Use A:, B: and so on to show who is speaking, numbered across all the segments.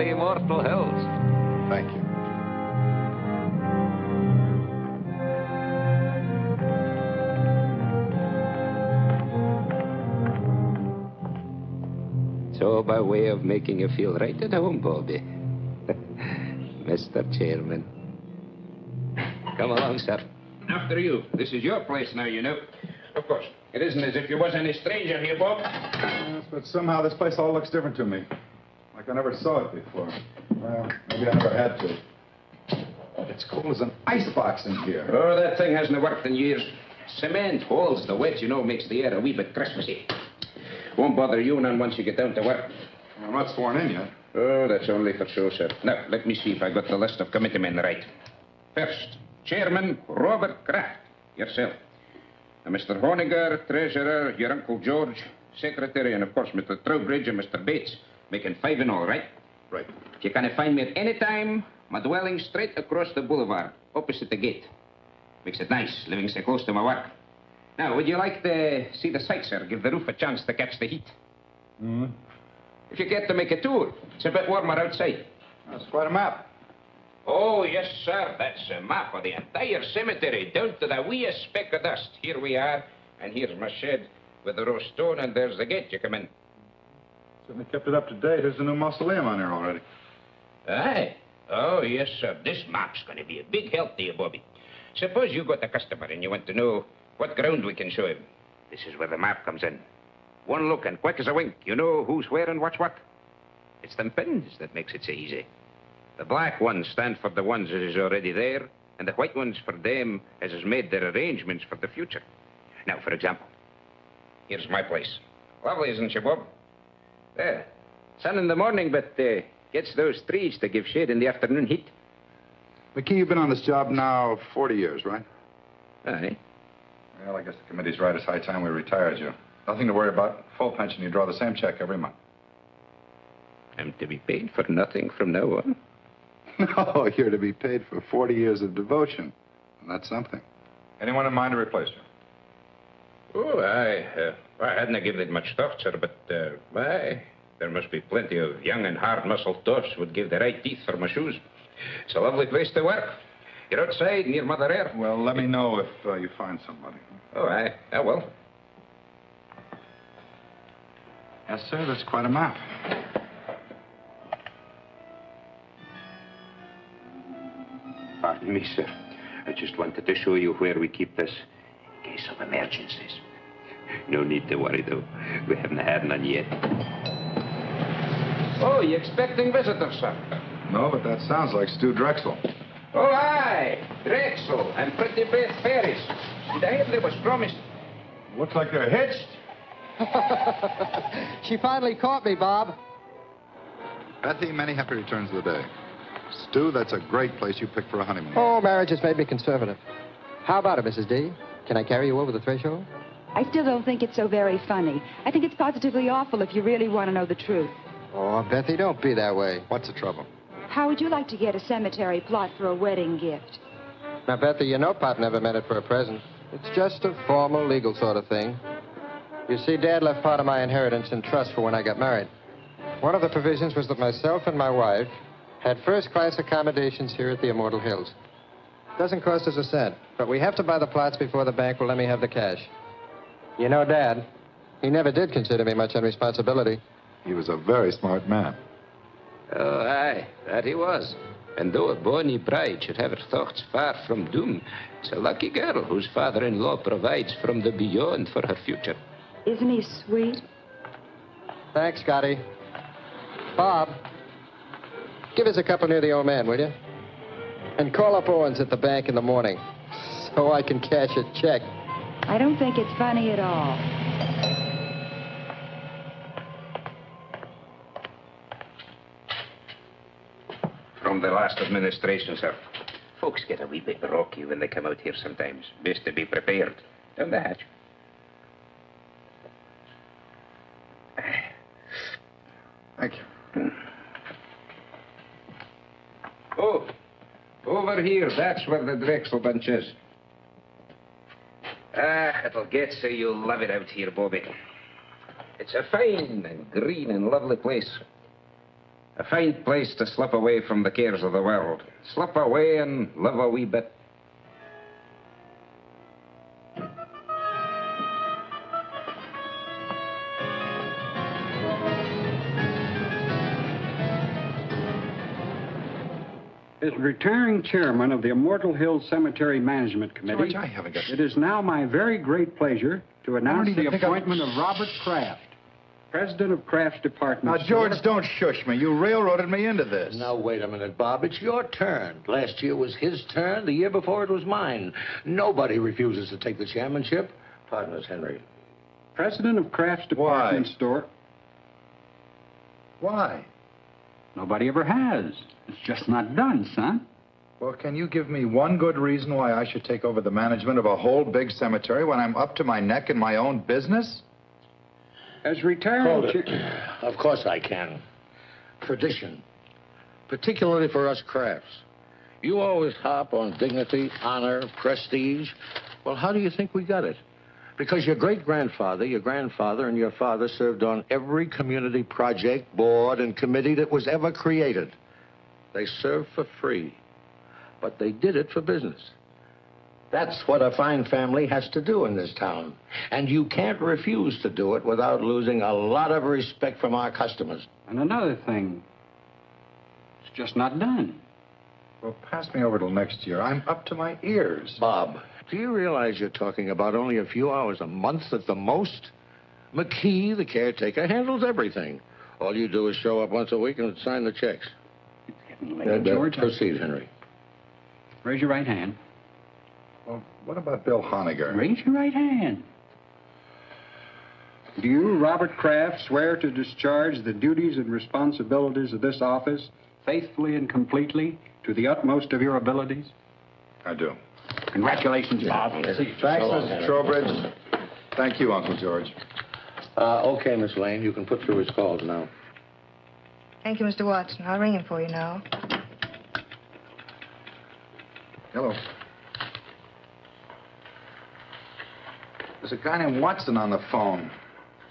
A: the immortal hills.
B: Thank you.
C: So, by way of making you feel right at home, Bobby, Mr. Chairman. Come along, sir.
D: After you. This is your place now, you know. Of course. It isn't as if you was any stranger here, Bob.
B: Yes, but somehow this place all looks different to me. Like I never saw it before. Well, maybe I never had to. It's cold as an icebox in here.
D: Oh, that thing hasn't worked in years. Cement holds the wet, you know, makes the air a wee bit Christmassy. Won't bother you none once you get down to work.
B: I'm not sworn in yet.
D: Oh, that's only for show, sir. Now, let me see if I got the list of committee men right. First, Chairman Robert Kraft. Yourself. Mr. Honiger, Treasurer, your Uncle George, Secretary, and, of course, Mr. Trowbridge and Mr. Bates. Making 5 in all, right?
B: Right.
D: You can find me at any time. My dwelling straight across the boulevard, opposite the gate. Makes it nice, living so close to my work. Now, would you like to see the sights, sir? Give the roof a chance to catch the heat.
B: Mm-hmm.
D: If you care to make a tour, it's a bit warmer outside.
B: That's quite a map.
D: Oh, yes, sir. That's a map of the entire cemetery, down to the weeest speck of dust. Here we are, and here's my shed with the row stone, and there's the gate you come in.
B: Certainly kept it up to date. There's a new mausoleum on here already.
D: Aye. Oh, yes, sir. This map's going to be a big help to you, Bobby. Suppose you got a customer and you want to know what ground we can show him. This is where the map comes in. One look and quick as a wink, you know who's where and what's what. It's them pins that makes it so easy. The black ones stand for the ones that is already there, and the white ones for them as has made their arrangements for the future. Now, for example, here's my place. Lovely, isn't she, Bob? There. Sun in the morning, but gets those trees to give shade in the afternoon heat.
B: McKee, you've been on this job now 40 years, right?
D: Aye.
B: Well, I guess the committee's right. It's high time we retired you. Nothing to worry about. Full pension. You draw the same check every month.
D: I'm to be paid for nothing from now on.
B: No, you're to be paid for 40 years of devotion. And that's something. Anyone in mind to replace you?
D: Oh, I hadn't given it much thought, sir, but, there must be plenty of young and hard-muscled toffs would give the right teeth for my shoes. It's a lovely place to work. You're outside, near Mother Air.
B: Well, let me know if you find somebody.
D: Oh, I will.
B: Yes, sir, that's quite a map.
D: Pardon me, sir. I just wanted to show you where we keep this in case of emergencies. No need to worry, though. We haven't had none yet. Oh, you expecting visitors, sir?
B: No, but that sounds like Stu Drexel.
D: Oh, aye. Drexel and Pretty Beth Ferris. Did I hear they was promised?
B: Looks like they're hitched.
E: She finally caught me, Bob.
B: Bethy, many happy returns of the day. Stu, that's a great place you picked for a honeymoon.
E: Oh, marriage has made me conservative. How about it, Mrs. D? Can I carry you over the threshold?
F: I still don't think it's so very funny. I think it's positively awful if you really want to know the truth.
E: Oh, Bethy, don't be that way.
B: What's the trouble?
F: How would you like to get a cemetery plot for a wedding gift?
E: Now, Bethy, you know Pop never meant it for a present. It's just a formal, legal sort of thing. You see, Dad left part of my inheritance in trust for when I got married. One of the provisions was that myself and my wife had first-class accommodations here at the Immortal Hills. Doesn't cost us a cent, but we have to buy the plots before the bank will let me have the cash. You know, Dad, he never did consider me much on responsibility.
B: He was a very smart man.
C: Oh, aye, that he was. And though a bonny bride should have her thoughts far from doom, it's a lucky girl whose father-in-law provides from the beyond for her future.
F: Isn't he sweet?
E: Thanks, Scotty. Bob, give us a couple near the old man, will you? And call up Owens at the bank in the morning so I can cash a check.
F: I don't think it's funny at all.
D: From the last administration, sir. Folks get a wee bit rocky when they come out here sometimes. Best to be prepared. Down the hatch.
B: Thank you.
D: Oh, over here. That's where the Drexel bunch is. It'll get so you'll love it out here, Bobby. It's a fine and green and lovely place. A fine place to slip away from the cares of the world. Slip away and live a wee bit.
A: As retiring chairman of the Immortal Hill Cemetery Management Committee,
B: George, I haven't got...
A: it is now my very great pleasure to announce
B: even
A: the
B: think
A: appointment of Robert Kraft, president of Kraft's department.
B: Now, George, don't shush me. You railroaded me into this.
G: Now, wait a minute, Bob. It's your turn. Last year was his turn. The year before it was mine. Nobody refuses to take the chairmanship. Pardon us, Henry.
A: President of Kraft's department store.
B: Why?
A: Nobody ever has. It's just not done, son.
B: Well, can you give me one good reason why I should take over the management of a whole big cemetery when I'm up to my neck in my own business?
A: As retiring
G: Hold it. Of course I can. Tradition. Particularly for us Crafts. You always harp on dignity, honor, prestige. Well, how do you think we got it? Because your great-grandfather, your grandfather, and your father served on every community project, board, and committee that was ever created. They served for free, but they did it for business. That's what a fine family has to do in this town. And you can't refuse to do it without losing a lot of respect from our customers.
A: And another thing, it's just not done.
B: Well, pass me over till next year. I'm up to my ears.
G: Bob, do you realize you're talking about only a few hours a month at the most? McKee, the caretaker, handles everything. All you do is show up once a week and sign the checks.
A: It's getting late, George.
G: Proceed, Henry.
A: Raise your right hand.
B: Well, what about Bill Honegger?
A: Raise your right hand. Do you, Robert Kraft, swear to discharge the duties and responsibilities of this office faithfully and completely to the utmost of your abilities?
B: I do.
A: Congratulations, Bob.
B: Thanks, Mr. Trowbridge. Thank you, Uncle George.
G: Okay, Miss Lane, you can put through his calls now.
H: Thank you, Mr. Watson. I'll ring him for you now.
B: Hello. There's a guy named Watson on the phone.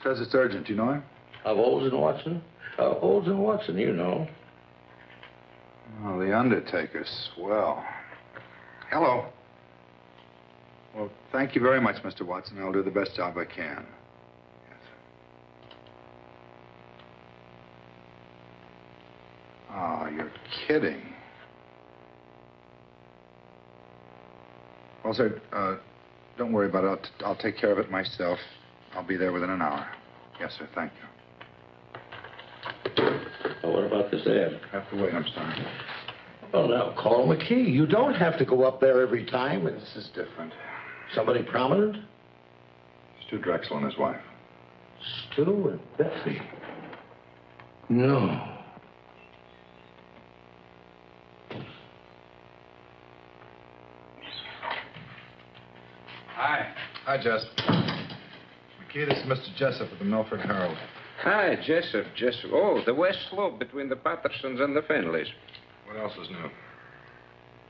B: Says it's urgent. You know him?
G: Of Olds and Watson? Olds and Watson, you know.
B: Oh, the Undertaker. Swell. Hello. Well, thank you very much, Mr. Watson. I'll do the best job I can. Yes. Oh, you're kidding. Well, sir, don't worry about it. I'll take care of it myself. I'll be there within an hour. Yes, sir. Thank you.
G: Well, what about this ad?
B: I have to wait. I'm sorry.
G: Well, now, call McKee. You don't have to go up there every time.
B: This is different.
G: Somebody prominent?
B: Stu Drexel and his wife.
G: Stu and Betsy. No.
B: Hi. Hi, Jess. McKee, this is Mr. Jessup of the Milford Herald.
C: Hi, Jessup. Oh, the West Slope between the Pattersons and the Fenleys.
B: What else is new?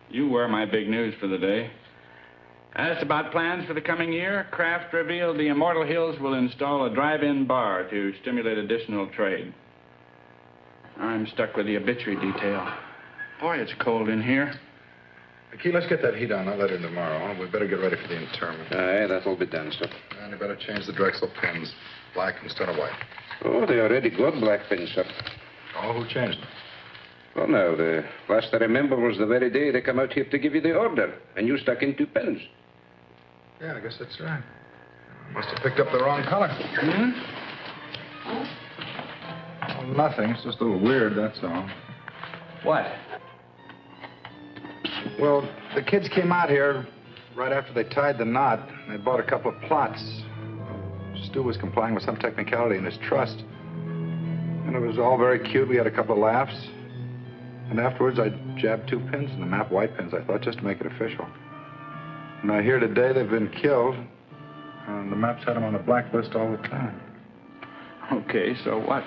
I: You were my big news for the day. Asked about plans for the coming year, Kraft revealed the Immortal Hills will install a drive-in bar to stimulate additional trade. I'm stuck with the obituary detail. Boy, it's cold in here.
B: McKee, let's get that heat on that letter tomorrow. We better get ready for the interment.
C: Aye, that'll be done, sir.
B: And you better change the Drexel pins. Black instead of white.
C: Oh, they already got black pins, sir.
B: Oh, who changed them?
C: Well, now, the last I remember was the very day they come out here to give you the order, and you stuck in 2 pins.
B: Yeah, I guess that's right. Must have picked up the wrong color. Well, nothing. It's just a little weird, that's all.
A: What?
B: Well, the kids came out here right after they tied the knot. They bought a couple of plots. Stu was complying with some technicality in his trust. And it was all very cute. We had a couple of laughs. And afterwards, I jabbed 2 pins in the map, white pins, I thought, just to make it official. And I hear today they've been killed. And the maps had them on the blacklist all the time.
I: Okay, so what?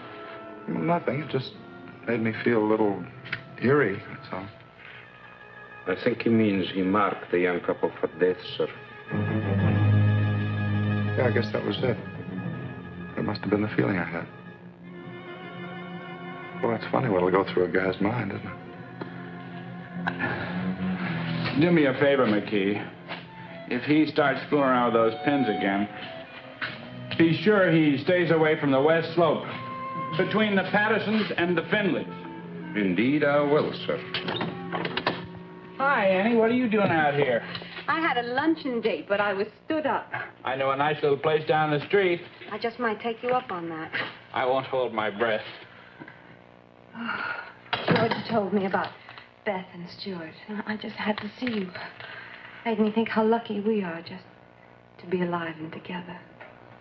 B: Well, nothing. It just made me feel a little eerie, that's all.
C: I think he means he marked the young couple for death, sir.
B: Yeah, I guess that was it. That must have been the feeling I had. Well, it's funny what'll go through a guy's mind, isn't it?
I: Do me a favor, McKee. If he starts fooling around with those pins again, be sure he stays away from the west slope, between the Pattersons and the Finleys.
B: Indeed, I will, sir.
I: Hi, Annie. What are you doing out here?
J: I had a luncheon date, but I was stood up.
I: I know a nice little place down the street.
J: I just might take you up on that.
I: I won't hold my breath.
J: George told me about Beth and Stuart. I just had to see you. Made me think how lucky we are just to be alive and together.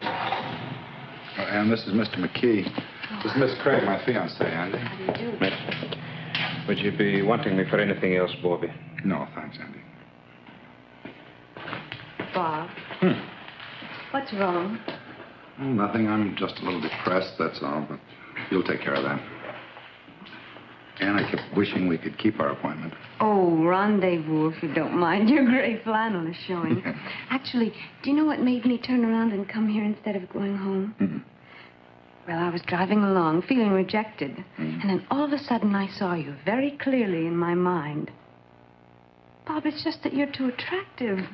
B: And this is Mr. McKee. This is Miss Craig, my fiancée, Andy.
J: How do you do?
D: Miss, would you be wanting me for anything else, Bobby?
B: No, thanks, Andy.
J: Bob. What's wrong?
B: Oh, nothing. I'm just a little depressed, that's all. But you'll take care of that. And I kept wishing we could keep our appointment.
J: Oh, rendezvous, if you don't mind. Your gray flannel is showing. Actually, do you know what made me turn around and come here instead of going home?
B: Mm-hmm.
J: Well, I was driving along, feeling rejected. And then all of a sudden I saw you very clearly in my mind. Bob, it's just that you're too attractive.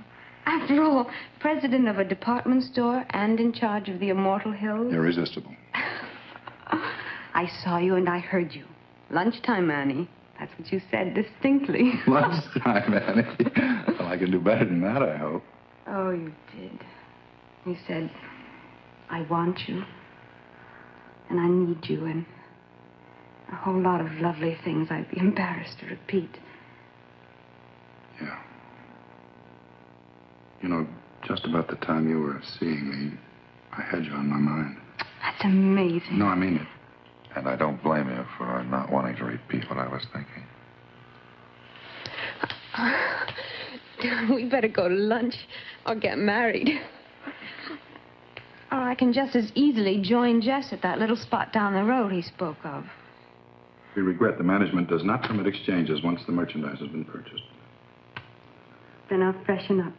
J: After all, president of a department store and in charge of the Immortal Hills.
B: Irresistible.
J: I saw you and I heard you. Lunchtime, Annie. That's what you said distinctly.
B: Lunchtime, Annie. Well, I can do better than that, I hope.
J: Oh, you did. You said, I want you. And I need you, and a whole lot of lovely things I'd be embarrassed to repeat.
B: Yeah. You know, just about the time you were seeing me, I had you on my mind.
J: That's amazing.
B: No, I mean it. And I don't blame you for not wanting to repeat what I was thinking.
J: We better go to lunch or get married. Or I can just as easily join Jess at that little spot down the road he spoke of.
B: We regret the management does not permit exchanges once the merchandise has been purchased.
J: Then I'll freshen up.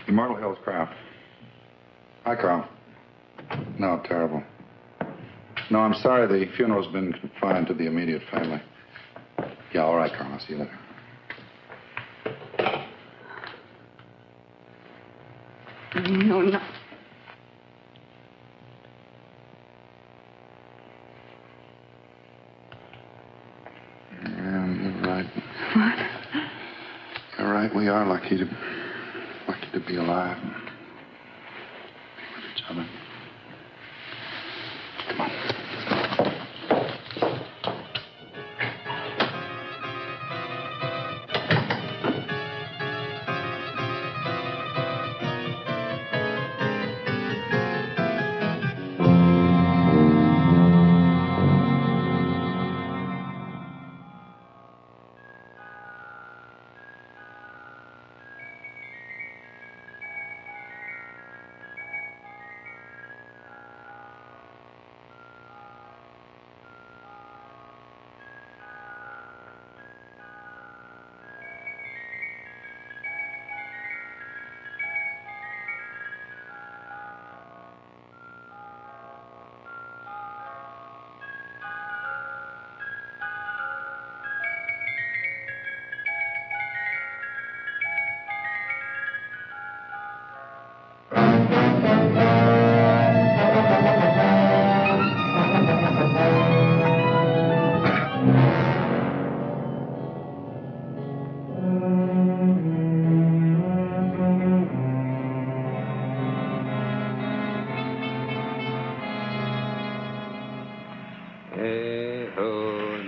B: Immortal Hills, Kraft. Hi, Carl. No, terrible. No, I'm sorry. The funeral's been confined to the immediate family. Yeah, all right, Carl. I'll see you later.
J: No, no.
B: Yeah, you're right.
J: What?
B: You're right. We are lucky to be alive and be with each other. Come on.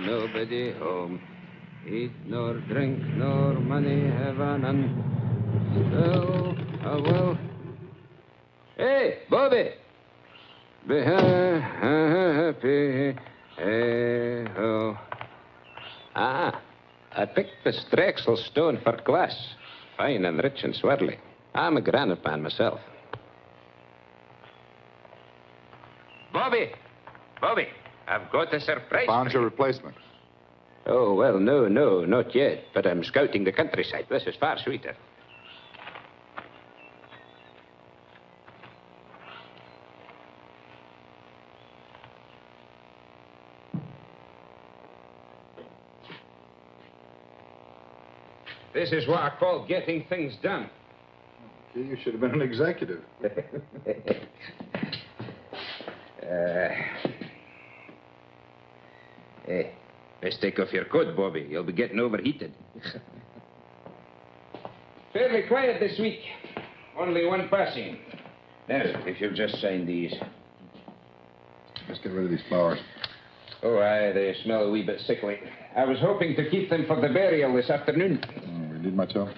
C: Nobody home. Eat nor drink nor money have none. Still, well, Hey, Bobby. I picked the Drexel stone for glass. Fine and rich and swirly. I'm a granite man myself. Bobby, I've got a surprise.
B: Found your replacement.
C: Oh, well, no, not yet. But I'm scouting the countryside. This is far sweeter. This is what I call getting things done.
B: Gee, you should have been an executive.
C: Hey, let's take off your coat, Bobby. You'll be getting overheated. Fairly quiet this week. Only one passing. Now, if you'll just sign these.
B: Just get rid of these flowers.
C: Oh, aye, they smell a wee bit sickly. I was hoping to keep them for the burial this afternoon.
B: We need much help?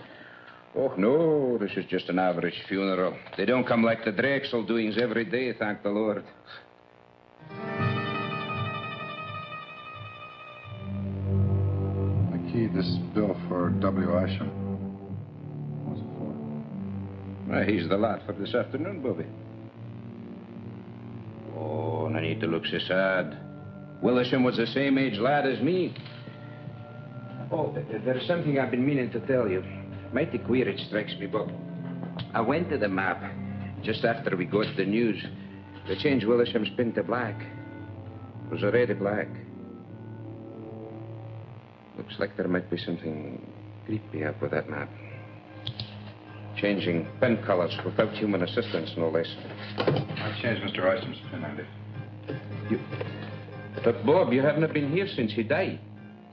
C: Oh, no, this is just an average funeral. They don't come like the Drexel doings every day, thank the Lord.
B: McKee, this bill for W. Isham. What's it for?
C: Well, he's the lad for this afternoon, Bobby. Oh, and I need to look so sad. Willisham was the same age lad as me. Oh, there's something I've been meaning to tell you. Mighty queer it strikes me, Bob. I went to the map just after we got the news. They changed Willisham's pin to black. It was already black. Looks like there might be something creepy up with that map. Changing pen colors without human assistance, no less.
B: I changed Mr. Isham's pin, Andy.
C: But, Bob, you haven't been here since he died.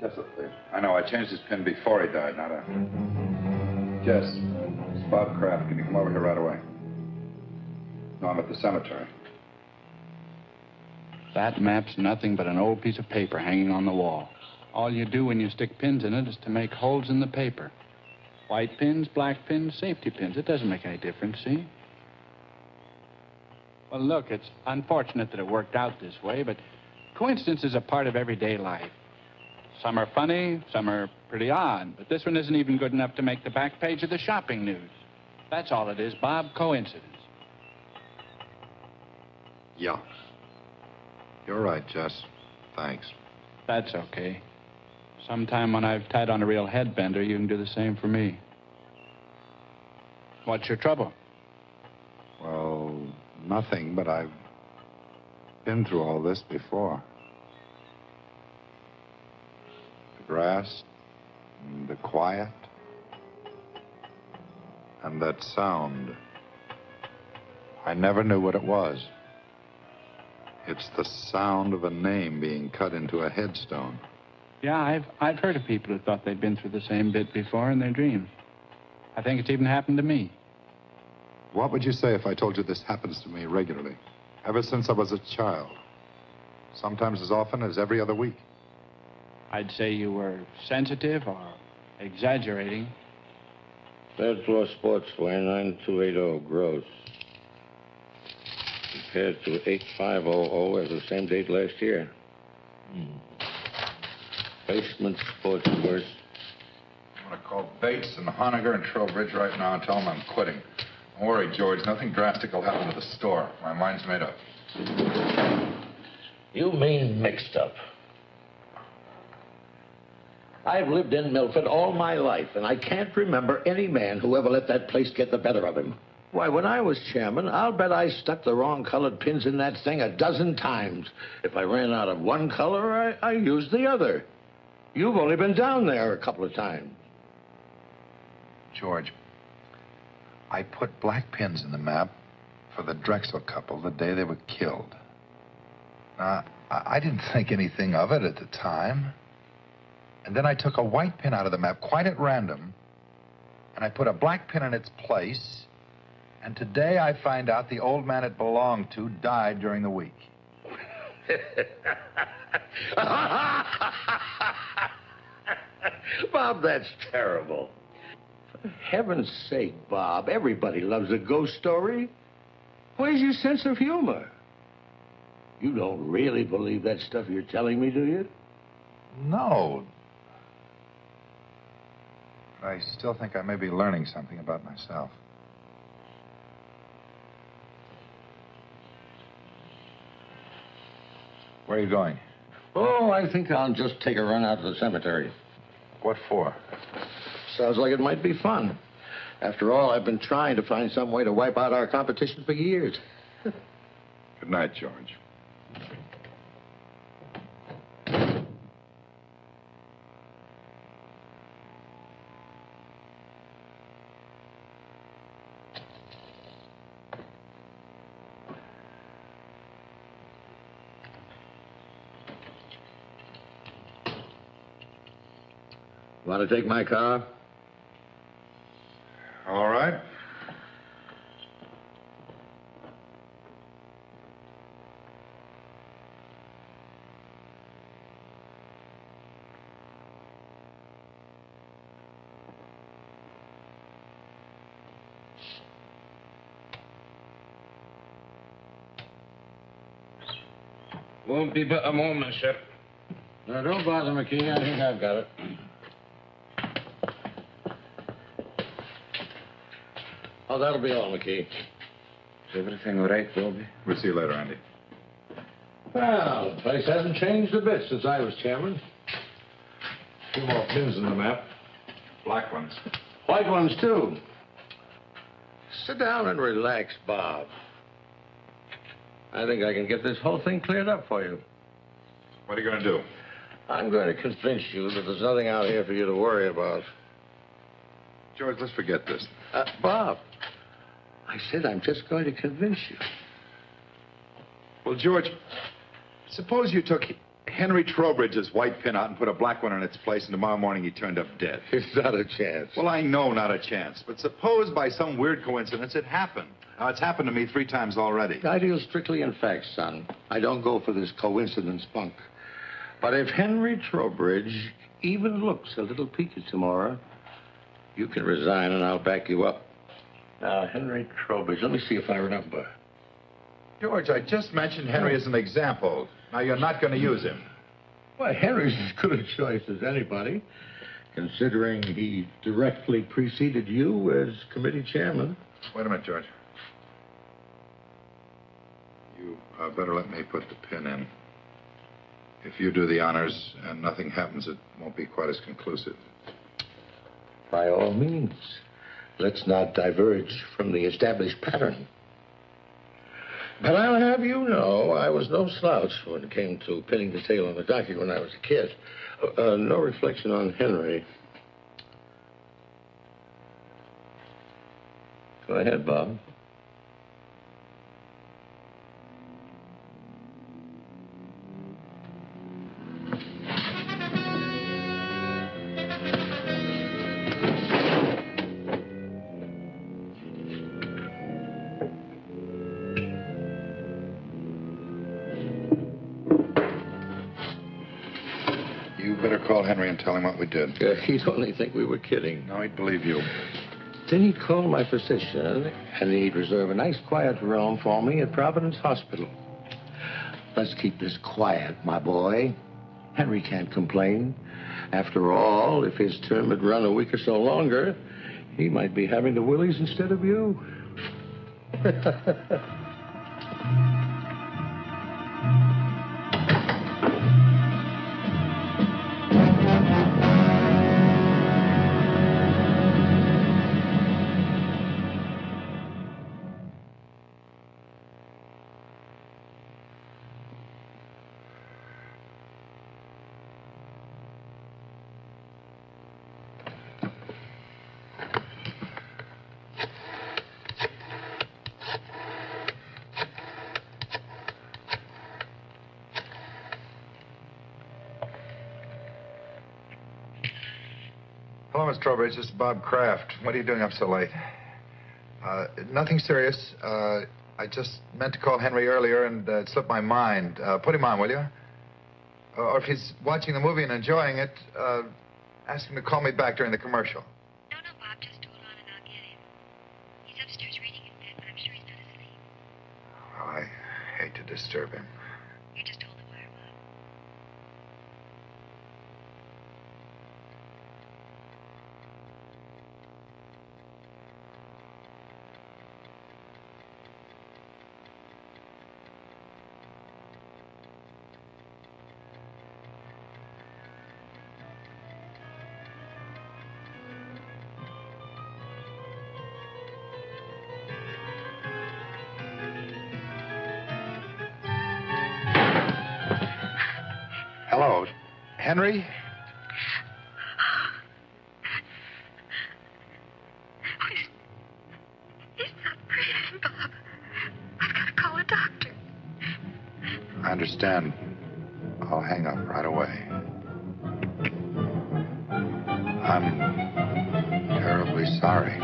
B: Just a thing. I know, I changed his pin before he died, not a... Jess, it's Bob Kraft. Can you come over here right away? No, I'm at the cemetery.
I: That map's nothing but an old piece of paper hanging on the wall. All you do when you stick pins in it is to make holes in the paper. White pins, black pins, safety pins. It doesn't make any difference, see? Well, look, it's unfortunate that it worked out this way, but coincidences are part of everyday life. Some are funny, some are pretty odd, but this one isn't even good enough to make the back page of the shopping news. That's all it is, Bob, coincidence.
B: Yeah. You're right, Jess. Thanks.
I: That's okay. Sometime when I've tied on a real headbender, you can do the same for me. What's your trouble?
B: Well, nothing, but I've been through all this before. The grass, and the quiet, and that sound. I never knew what it was. It's the sound of a name being cut into a headstone.
I: Yeah, I've heard of people who thought they'd been through the same bit before in their dreams. I think it's even happened to me.
B: What would you say if I told you this happens to me regularly? Ever since I was a child. Sometimes as often as every other week.
I: I'd say you were sensitive or exaggerating.
G: Third floor sportswear, 9280 gross. Compared to 8500 as the same date last year. Basement sportswear.
B: I'm going to call Bates and Honegger and Trowbridge right now and tell them I'm quitting. Don't worry, George. Nothing drastic will happen to the store. My mind's made up.
G: You mean mixed up? I've lived in Milford all my life, and I can't remember any man who ever let that place get the better of him. Why, when I was chairman, I'll bet I stuck the wrong colored pins in that thing 12 times. If I ran out of one color, I used the other. You've only been down there a couple of times.
B: George, I put black pins in the map for the Drexel couple the day they were killed. Now, I didn't think anything of it at the time. And then I took a white pin out of the map quite at random, and I put a black pin in its place, and today I find out the old man it belonged to died during the week.
G: Bob, that's terrible. For heaven's sake, Bob, everybody loves a ghost story. Where's your sense of humor? You don't really believe that stuff you're telling me, do you?
B: No. I still think I may be learning something about myself. Where are you going?
G: Oh, I think I'll just take a run out to the cemetery.
B: What for?
G: Sounds like it might be fun. After all, I've been trying to find some way to wipe out our competition for years.
B: Good night, George.
G: Want to take my car?
B: All right.
C: Won't be but a moment, sir.
G: No, don't bother, McKee. I think I've got it. Oh, that'll be all, McKee.
C: Is everything all right, Bobby?
B: We'll see you later, Andy.
G: Well, the place hasn't changed a bit since I was chairman. A few more pins in the map.
B: Black ones.
G: White ones, too. Sit down and relax, Bob. I think I can get this whole thing cleared up for you.
B: What are you going to do?
G: I'm going to convince you that there's nothing out here for you to worry about.
B: George, let's forget this.
G: Bob, I said I'm just going to convince you.
B: Well, George, suppose you took Henry Trowbridge's white pin out and put a black one in its place, and tomorrow morning he turned up dead.
G: It's not a chance.
B: Well, I know not a chance, but suppose by some weird coincidence it happened. Now, it's happened to me 3 times already.
G: I deal strictly in facts, son. I don't go for this coincidence bunk. But if Henry Trowbridge even looks a little peaked tomorrow, you can resign and I'll back you up. Now, Henry Trowbridge, let me see if I remember.
B: George, I just mentioned Henry as an example. Now, you're not going to use him.
G: Why, Henry's as good a choice as anybody, considering he directly preceded you as committee chairman.
B: Wait a minute, George. You better let me put the pin in. If you do the honors and nothing happens, it won't be quite as conclusive.
G: By all means. Let's not diverge from the established pattern. But I'll have you know I was no slouch when it came to pinning the tail on the donkey when I was a kid. No reflection on Henry. Go ahead, Bob.
B: Call Henry and tell him what we did.
G: He'd only think we were kidding.
B: No, he'd believe you.
G: Then he'd call my physician, and he'd reserve a nice quiet room for me at Providence Hospital. Let's keep this quiet, my boy. Henry can't complain. After all, if his term had run a week or so longer, he might be having the willies instead of you.
B: Hello, Miss Trowbridge. This is Bob Kraft. What are you doing up so late? Nothing serious. I just meant to call Henry earlier and it slipped my mind. Put him on, will you? Or if he's watching the movie and enjoying it, ask him to call me back during the commercial.
K: No, Bob. Just hold on and I'll get him. He's upstairs reading in bed, but I'm sure he's not asleep. Okay, bye.
B: I hate to disturb him.
J: You just told him where I was.
B: Hello, Henry?
J: He's not breathing, Bob. I've got to call a doctor.
B: I understand. I'll hang up right away. I'm terribly sorry.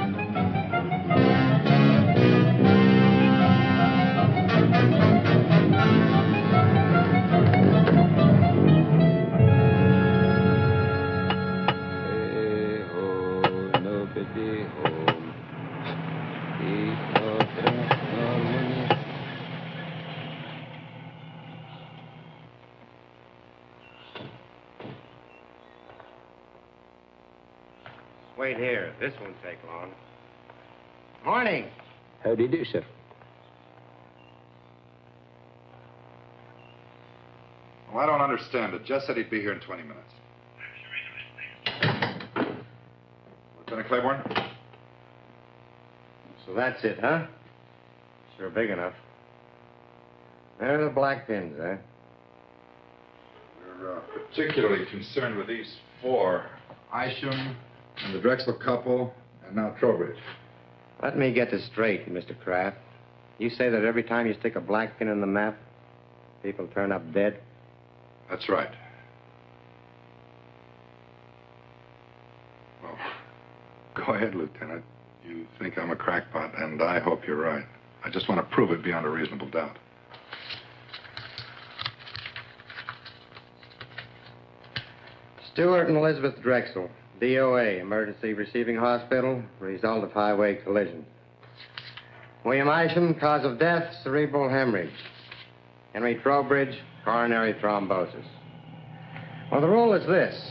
E: Wait here. This won't take long. Morning.
C: How do you do, sir?
B: Well, I don't understand it. Jess said he'd be here in 20 minutes. Lieutenant Claiborne?
E: So that's it, huh? Sure big enough. There are the black pins, eh?
B: We're particularly concerned with these four. Isham and the Drexel couple, and now Trowbridge.
E: Let me get this straight, Mr. Kraft. You say that every time you stick a black pin in the map, people turn up dead?
B: That's right. Well, go ahead, Lieutenant. You think I'm a crackpot, and I hope you're right. I just want to prove it beyond a reasonable doubt.
E: Stewart and Elizabeth Drexel, DOA, emergency receiving hospital, result of highway collision. William Isham, cause of death, cerebral hemorrhage. Henry Trowbridge, coronary thrombosis. Well, the rule is this.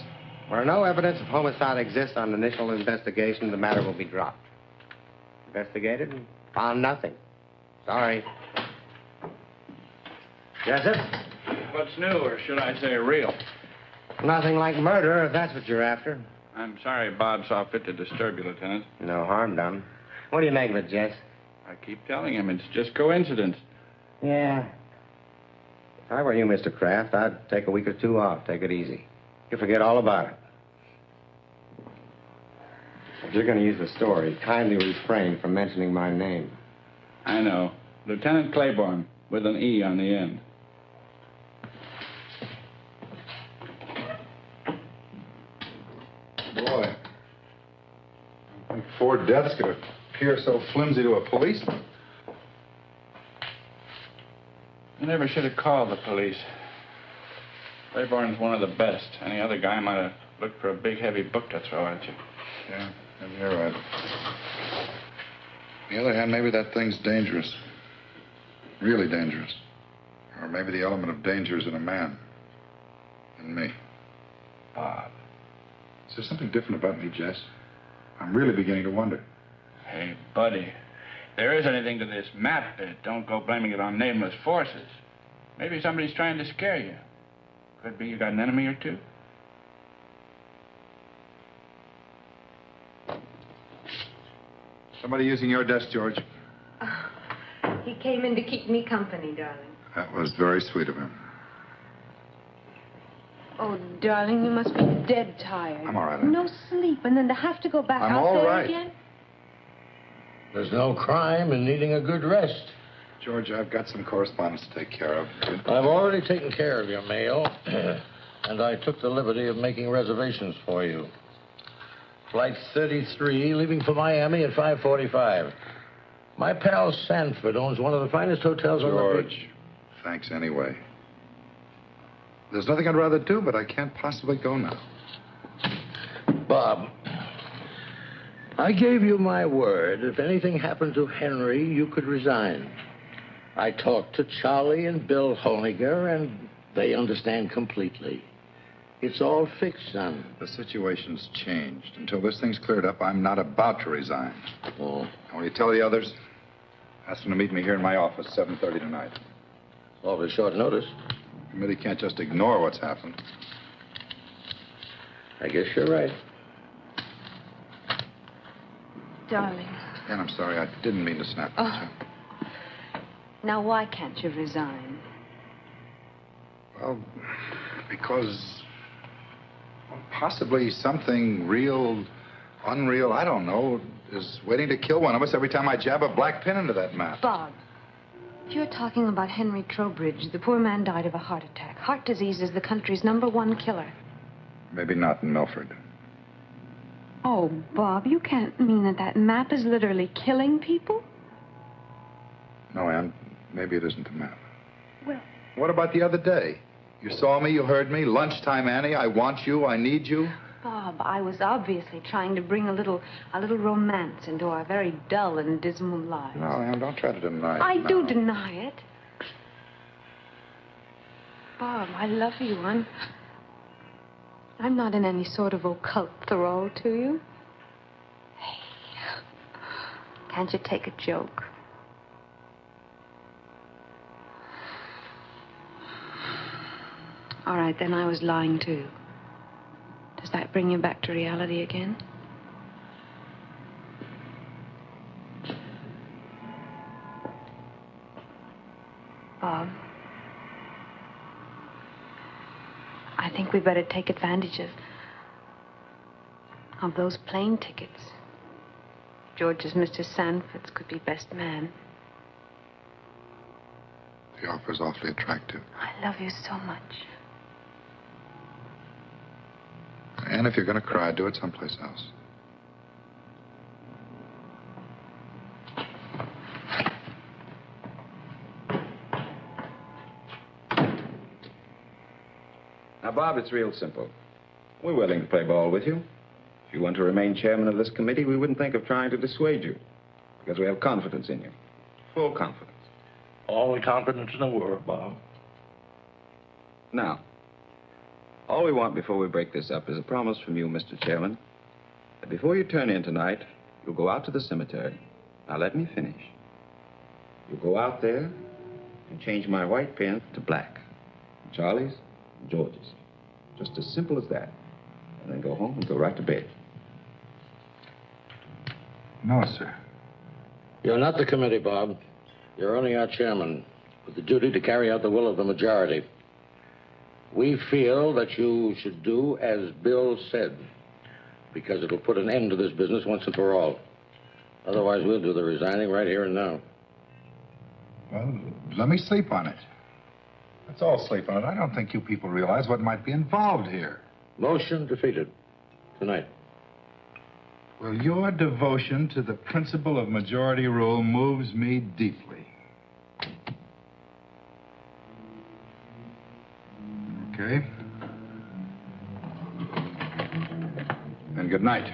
E: Where no evidence of homicide exists on initial investigation, the matter will be dropped. Investigated and found nothing. Sorry. Jessup?
I: What's new, or should I say real?
E: Nothing like murder, if that's what you're after.
I: I'm sorry Bob saw fit to disturb you, Lieutenant.
E: No harm done. What do you make of it, Jess?
I: I keep telling him it's just coincidence.
E: Yeah. If I were you, Mr. Kraft, I'd take a week or two off. Take it easy. You forget all about it. If you're going to use the story, kindly refrain from mentioning my name.
I: I know. Lieutenant Claiborne, with an E on the end.
B: Boy, I think 4 deaths could appear so flimsy to a policeman.
I: You never should have called the police. Claiborne's one of the best. Any other guy might have looked for a big, heavy book to throw at you.
B: Yeah, maybe you're right. On the other hand, maybe that thing's dangerous. Really dangerous. Or maybe the element of danger is in a man. In me.
I: Bob.
B: Is there something different about me, Jess? I'm really beginning to wonder.
I: Hey, buddy. If there is anything to this map bit, don't go blaming it on nameless forces. Maybe somebody's trying to scare you. Could be you got an enemy or two.
B: Somebody using your desk, George.
J: He came in to keep me company, darling.
B: That was very sweet of him.
J: Oh, darling, you must be dead tired.
B: I'm all right.
J: No sleep, and then to have to go back
B: I'm
J: out
B: all
J: there
B: right.
J: again?
G: There's no crime in needing a good rest.
B: George, I've got some correspondence to take care of.
G: I've already taken care of your mail, and I took the liberty of making reservations for you. Flight 33, leaving for Miami at 5:45. My pal Sanford owns one of the finest hotels on the beach.
B: George, thanks anyway. There's nothing I'd rather do, but I can't possibly go now.
G: Bob, I gave you my word. If anything happened to Henry, you could resign. I talked to Charlie and Bill Honiger, and they understand completely. It's all fixed, son.
B: The situation's changed. Until this thing's cleared up, I'm not about to resign.
G: Oh.
B: And when you tell the others, ask them to meet me here in my office, 7:30 tonight.
G: Awfully short notice.
B: The committee can't just ignore what's happened.
G: I guess you're right.
J: Darling.
B: And I'm sorry, I didn't mean to snap at you.
J: Now, why can't you resign?
B: Well, because possibly something real, unreal, I don't know, is waiting to kill one of us every time I jab a black pin into that map.
J: Bob, you're talking about Henry Trowbridge. The poor man died of a heart attack. Heart disease is the country's #1 killer.
B: Maybe not in Milford.
J: Oh, Bob, you can't mean that that map is literally killing people?
B: No, Ann, maybe it isn't the map.
J: Well...
B: What about the other day? You saw me, you heard me. Lunchtime, Annie, I want you, I need you.
J: Bob, I was obviously trying to bring a little romance into our very dull and dismal lives.
B: No, Ann, don't try to deny it.
J: I
B: No.
J: do deny it. Bob, I love you. I'm not in any sort of occult thrall to you. Hey, can't you take a joke? All right, then I was lying too. Does that bring you back to reality again? Bob, I think we better take advantage of those plane tickets. George's Mr. Sanford's could be best man.
B: The offer's awfully attractive.
J: I love you so much.
B: And if you're going to cry, do it someplace else.
C: Now, Bob, it's real simple. We're willing to play ball with you. If you want to remain chairman of this committee, we wouldn't think of trying to dissuade you. Because we have confidence in you. Full confidence.
G: All the confidence in the world, Bob.
C: Now, all we want before we break this up is a promise from you, Mr. Chairman, that before you turn in tonight, you'll go out to the cemetery. Now, let me finish. You'll go out there and change my white pen to black. Charlie's and George's. Just as simple as that. And then go home and go right to bed.
B: No, sir.
G: You're not the committee, Bob. You're only our chairman, with the duty to carry out the will of the majority. We feel that you should do as Bill said, because it'll put an end to this business once and for all. Otherwise, we'll do the resigning right here and now.
B: Well, let me sleep on it. Let's all sleep on it. I don't think you people realize what might be involved here.
G: Motion defeated. Tonight.
B: Well, your devotion to the principle of majority rule moves me deeply. Okay. And good night.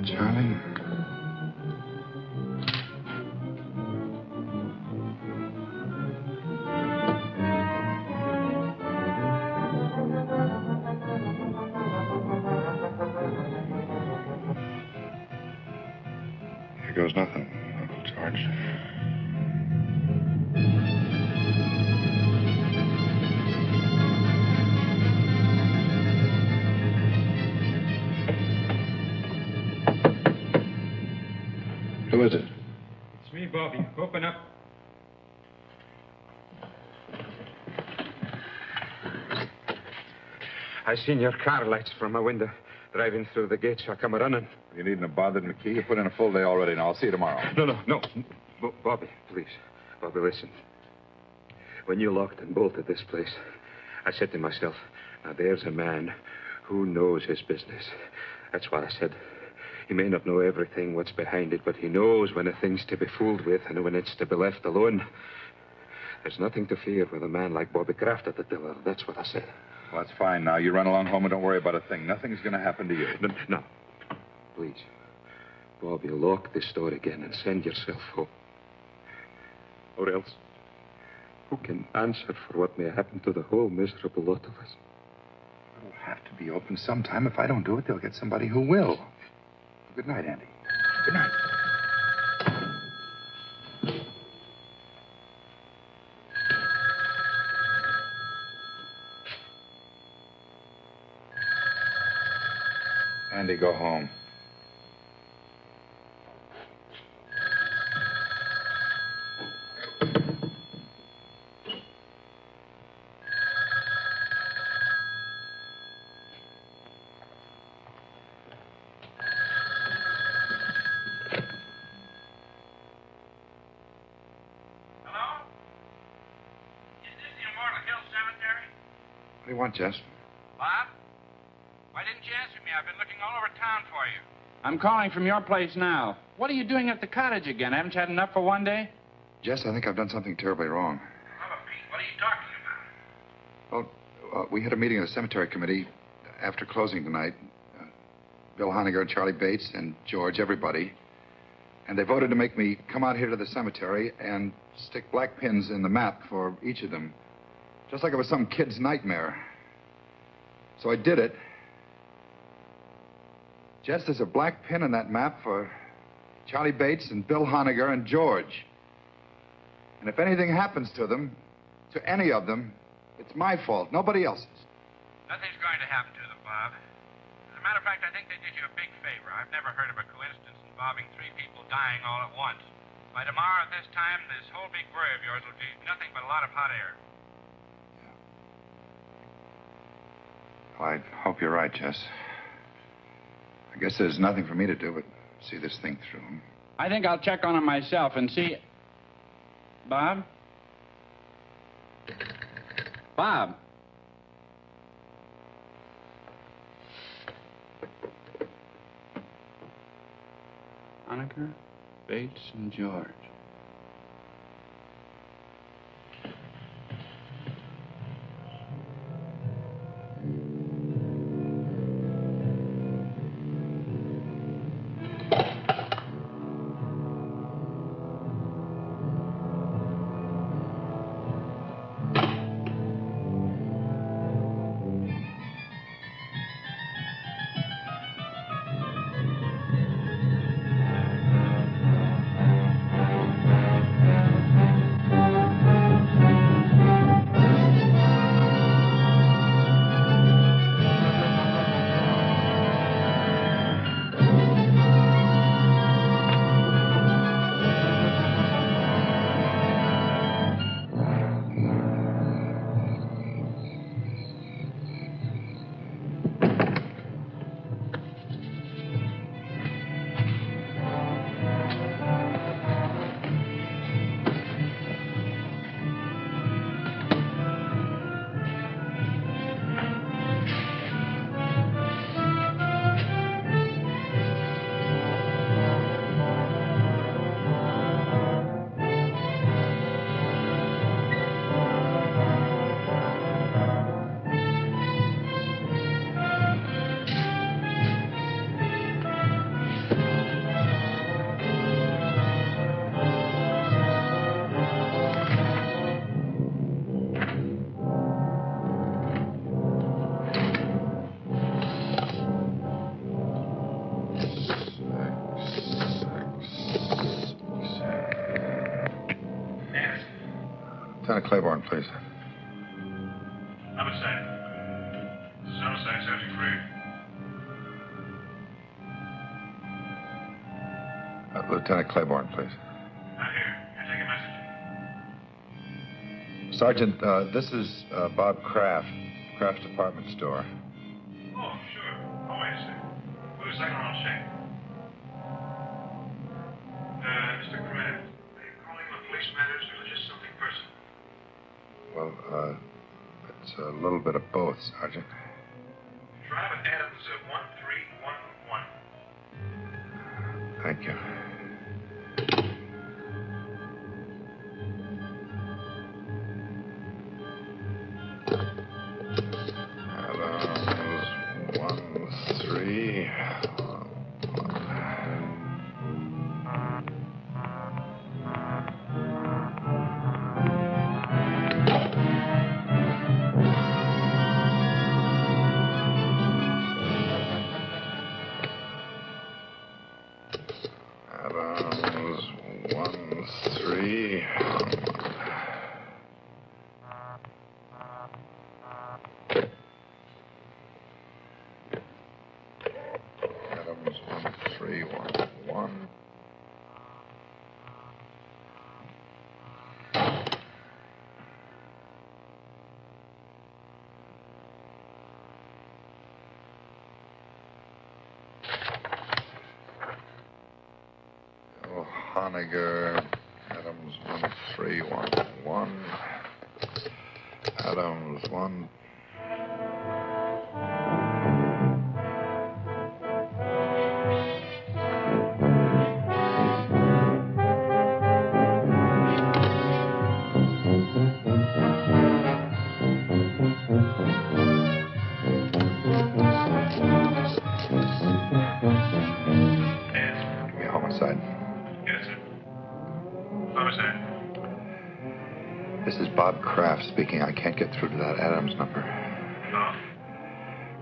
B: Charlie? Here goes nothing, Uncle George. Who is it?
I: It's me, Bobby. Open up. I seen your car lights from my window driving through the gate, so I come running.
B: You needn't have bothered McKee. You put in a full day already. Now, I'll see you tomorrow.
I: No. Bobby, please. Bobby, listen.
C: When you locked and bolted this place, I said to myself, now there's a man who knows his business. That's what I said. He may not know everything, what's behind it, but he knows when a thing's to be fooled with and when it's to be left alone. There's nothing to fear with a man like Bobby Kraft at the tiller. That's what I said.
B: Well, that's fine. Now, you run along home and don't worry about a thing. Nothing's going to happen to you.
C: No. Please. Bobby, lock this door again and send yourself home. Or else, who can answer for what may happen to the whole miserable lot of us?
B: It'll have to be open sometime. If I don't do it, they'll get somebody who will. Good night, Andy. Good night. Andy, go home. What do you want, Jess?
I: Bob? Why didn't you answer me? I've been looking all over town for you. I'm calling from your place now. What are you doing at the cottage again? Haven't you had enough for one day?
B: Jess, I think I've done something terribly wrong.
I: Oh, Pete, what are you talking about?
B: Well, we had a meeting of the cemetery committee after closing tonight. Bill Honegger, Charlie Bates, and George, everybody. And they voted to make me come out here to the cemetery and stick black pins in the map for each of them. Just like it was some kid's nightmare. So I did it. Jess, there's a black pin in that map for Charlie Bates and Bill Honegger and George. And if anything happens to them, to any of them, it's my fault, nobody else's.
I: Nothing's going to happen to them, Bob. As a matter of fact, I think they did you a big favor. I've never heard of a coincidence involving 3 people dying all at once. By tomorrow at this time, this whole big worry of yours will be nothing but a lot of hot air.
B: Well, I hope you're right, Jess. I guess there's nothing for me to do but see this thing through.
I: I think I'll check on him myself and see... Bob? Bob? Honegger, Bates, and George.
B: Lieutenant Claiborne, please.
K: Homicide. This is homicide subject 3.
B: Lieutenant Claiborne, please.
K: I'm here. Can I take a message?
B: Sergeant, this is Bob Kraft, Kraft's department store.
K: Oh, sure. Oh, wait a second. Wait a second, I'll check. Mr. Kraft, are you calling the police matters or just something personal?
B: Well, it's a little bit of both, Sergeant.
K: Drive at Adams 1311.
B: Thank you. Adams 1311. Honegger, Adams 1311. Adams 1. Give me a homicide.
K: Yes, sir. Homicide.
B: This is Bob Kraft speaking. I can't get through to that Adams number.
K: No.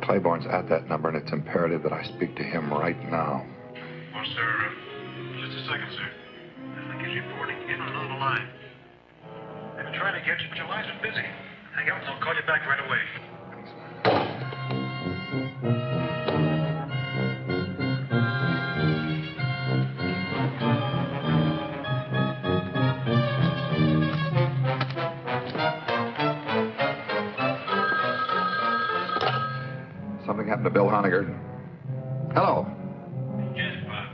B: Claiborne's at that number, and it's imperative that I speak to him right now.
K: Well, sir, just a second, sir. I think he's reporting in on another line. I've been trying to get you, but your line's been busy. Hang up and I'll call you back right away.
B: Something happened to Bill Honegger. Hello.
K: Yes, Bob.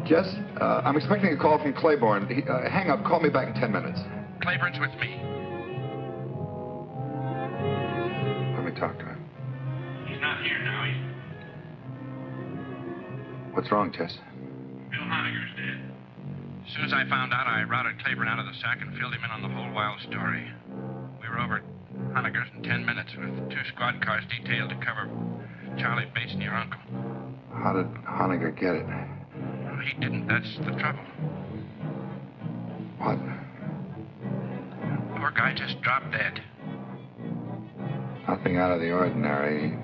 B: Jess, I'm expecting a call from Claiborne. Hang up. Call me back in 10 minutes.
K: Claiborne's with me.
B: Let me talk to him.
K: He's not here now.
B: What's wrong, Jess?
K: Bill Honegger's dead. As soon as I found out, I routed Claiborne out of the sack and filled him in on the whole wild story. We were over at Honegger's in 10 minutes with 2 squad cars detailed to cover Charlie Bates and your uncle.
B: How did Honegger get it?
K: Well, he didn't. That's the trouble.
B: What?
K: Poor guy just dropped dead.
B: Nothing out of the ordinary.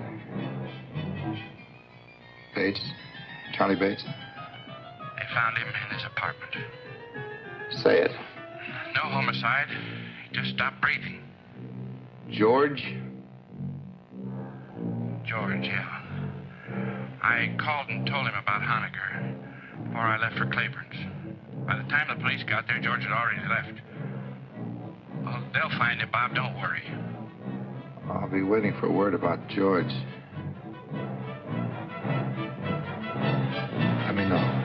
B: Bates? Charlie Bates?
K: They found him in his apartment.
B: Say it.
K: No homicide. He just stopped breathing.
B: George?
K: George, yeah. I called and told him about Honegger before I left for Claiborne's. By the time the police got there, George had already left. Well, they'll find him, Bob. Don't worry.
B: I'll be waiting for word about George. Let me know.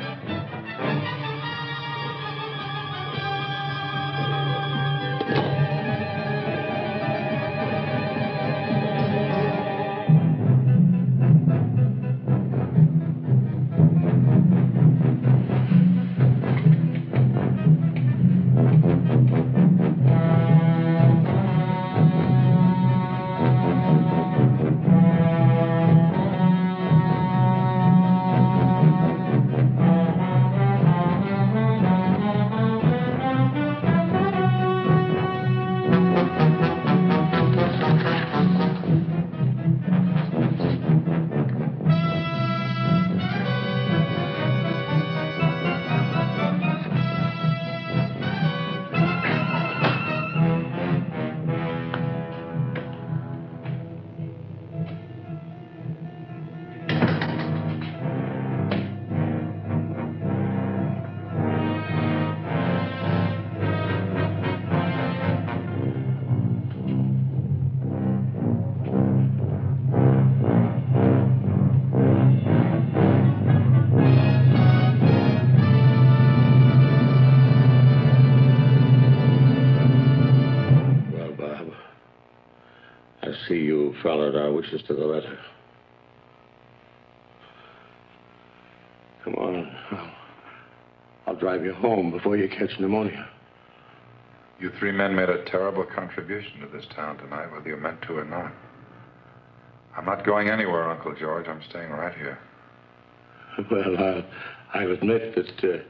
G: followed our wishes to the letter. Come on. I'll drive you home before you catch pneumonia.
B: You three men made a terrible contribution to this town tonight, whether you meant to or not. I'm not going anywhere, Uncle George. I'm staying right here.
G: Well, I'll admit that,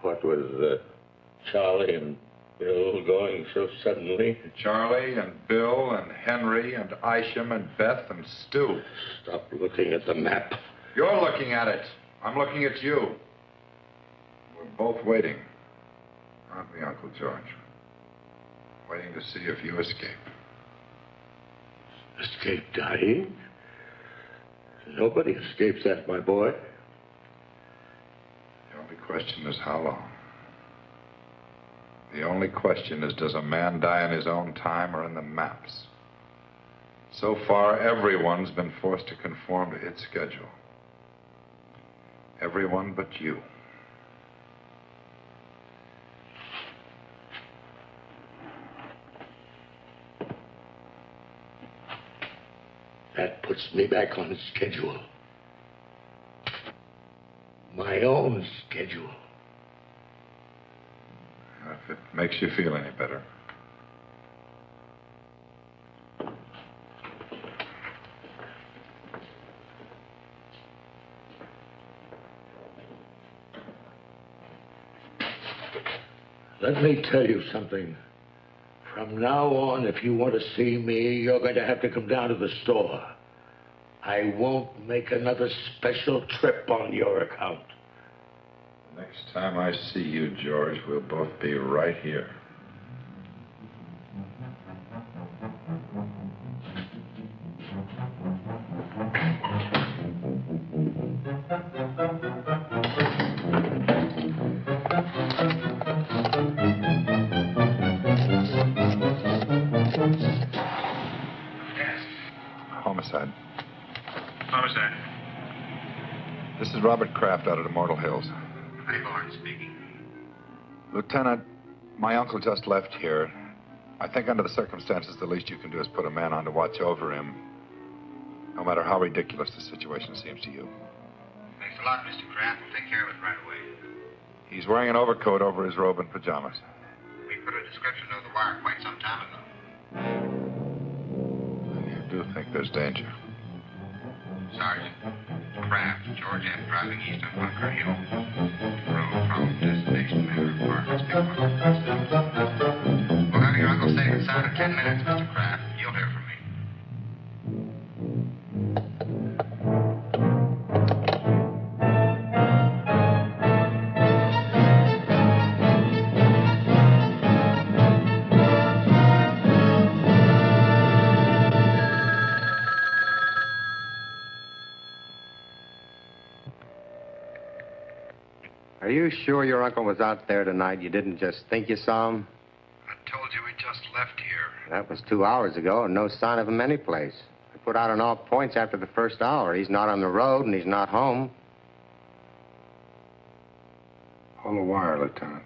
G: what was Charlie and Bill going so suddenly?
B: Charlie and Bill and Henry and Isham and Beth and Stu.
G: Stop looking at the map.
B: You're looking at it. I'm looking at you. We're both waiting. Aren't we, Uncle George? Waiting to see if you escape.
G: Escape dying? Nobody escapes that, my boy.
B: The only question is how long. The only question is, does a man die in his own time or in the maps? So far, everyone's been forced to conform to its schedule. Everyone but you.
G: That puts me back on schedule. My own schedule.
B: If it makes you feel any better.
G: Let me tell you something. From now on, if you want to see me, you're going to have to come down to the store. I won't make another special trip on your account.
B: Next time I see you, George, we'll both be right here. Homicide.
K: Homicide.
B: This is Robert Kraft out at Immortal Hills.
K: Hi, Lawrence speaking.
B: Lieutenant, my uncle just left here. I think under the circumstances, the least you can do is put a man on to watch over him, no matter how ridiculous the situation seems to you.
K: Thanks a lot, Mr. Kraft. We'll take care of it right away.
B: He's wearing an overcoat over his robe and pajamas.
K: We put a description of the wire quite some time ago.
B: And you do think there's danger?
K: Sergeant, Kraft, George F. driving east on Bunker Hill. Road from destination Manor Apartments, Big We'll have your uncle safe and sound in 10 minutes, Mr. Kraft. You'll hear from me.
E: Are you sure your uncle was out there tonight? You didn't just think you saw him?
B: I told you he just left here.
E: That was 2 hours ago, and no sign of him anyplace. I put out on all points after the first hour. He's not on the road, and he's not home.
B: Pull the wire, Lieutenant.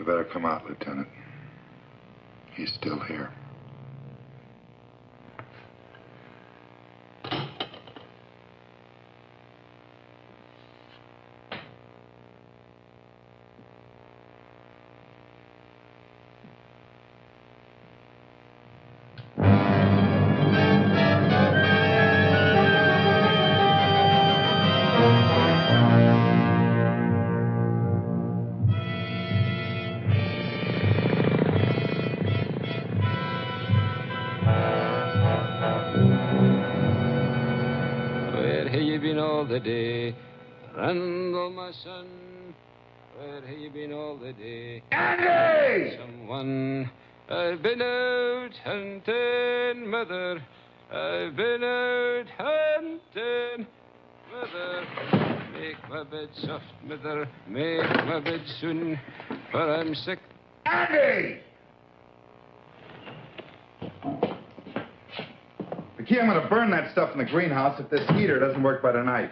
B: You better come out, Lieutenant. He's still here.
C: All the day, Randall, my son, where have you been all the day?
B: Andy!
C: Someone, I've been out hunting, mother. I've been out hunting, mother. Make my bed soft, mother. Make my bed soon, for I'm sick.
B: Andy! Vicky, I'm going to burn that stuff in the greenhouse if this heater doesn't work by tonight.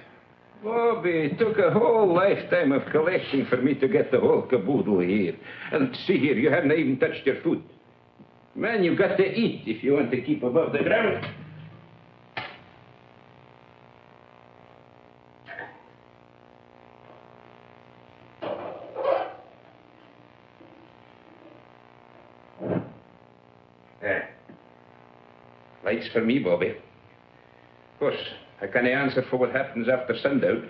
D: Bobby, it took a whole lifetime of collecting for me to get the whole caboodle here. And see here, you haven't even touched your food. Man, you've got to eat if you want to keep above the ground. Lights for me, Bobby. Of course, I can't answer for what happens after sundown.